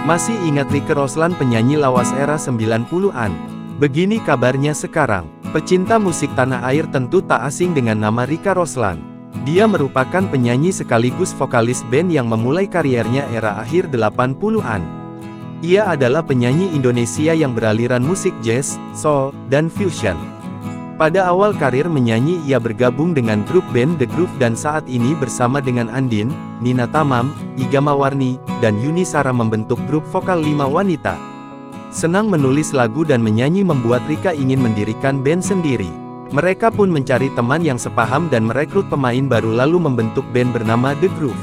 Masih ingat Rieke Roslan, penyanyi lawas era 90-an? Begini kabarnya sekarang. Pecinta musik tanah air tentu tak asing dengan nama Rieke Roslan. Dia merupakan penyanyi sekaligus vokalis band yang memulai kariernya era akhir 80-an. Ia adalah penyanyi Indonesia yang beraliran musik jazz, soul, dan fusion. Pada awal karir menyanyi ia bergabung dengan grup band The Groove dan saat ini bersama dengan Andin, Nina Tamam, Iga Mawarni, dan Yuni Shara membentuk grup vokal 5 wanita. Senang menulis lagu dan menyanyi membuat Rieke ingin mendirikan band sendiri. Mereka pun mencari teman yang sepaham dan merekrut pemain baru lalu membentuk band bernama The Groove.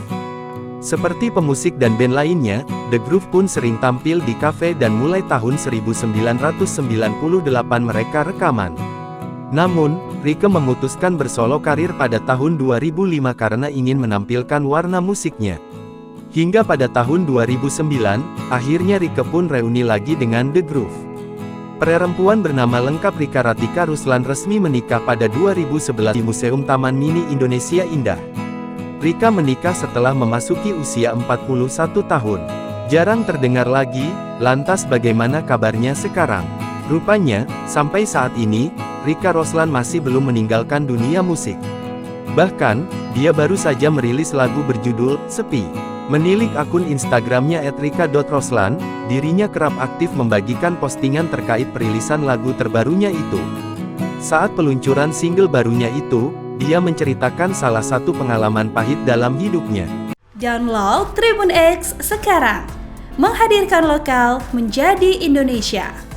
Seperti pemusik dan band lainnya, The Groove pun sering tampil di kafe dan mulai tahun 1998 mereka rekaman. Namun, Rieke memutuskan bersolo karir pada tahun 2005 karena ingin menampilkan warna musiknya. Hingga pada tahun 2009, akhirnya Rieke pun reuni lagi dengan The Groove. Perempuan bernama lengkap Rieke Ratika Ruslan resmi menikah pada 2011 di Museum Taman Mini Indonesia Indah. Rieke menikah setelah memasuki usia 41 tahun. Jarang terdengar lagi, lantas bagaimana kabarnya sekarang? Rupanya, sampai saat ini, Rieke Roslan masih belum meninggalkan dunia musik. Bahkan, dia baru saja merilis lagu berjudul Sepi. Menilik akun Instagramnya @rieke.roslan, dirinya kerap aktif membagikan postingan terkait perilisan lagu terbarunya itu. Saat peluncuran single barunya itu, dia menceritakan salah satu pengalaman pahit dalam hidupnya. Download Tribun X sekarang, menghadirkan lokal menjadi Indonesia.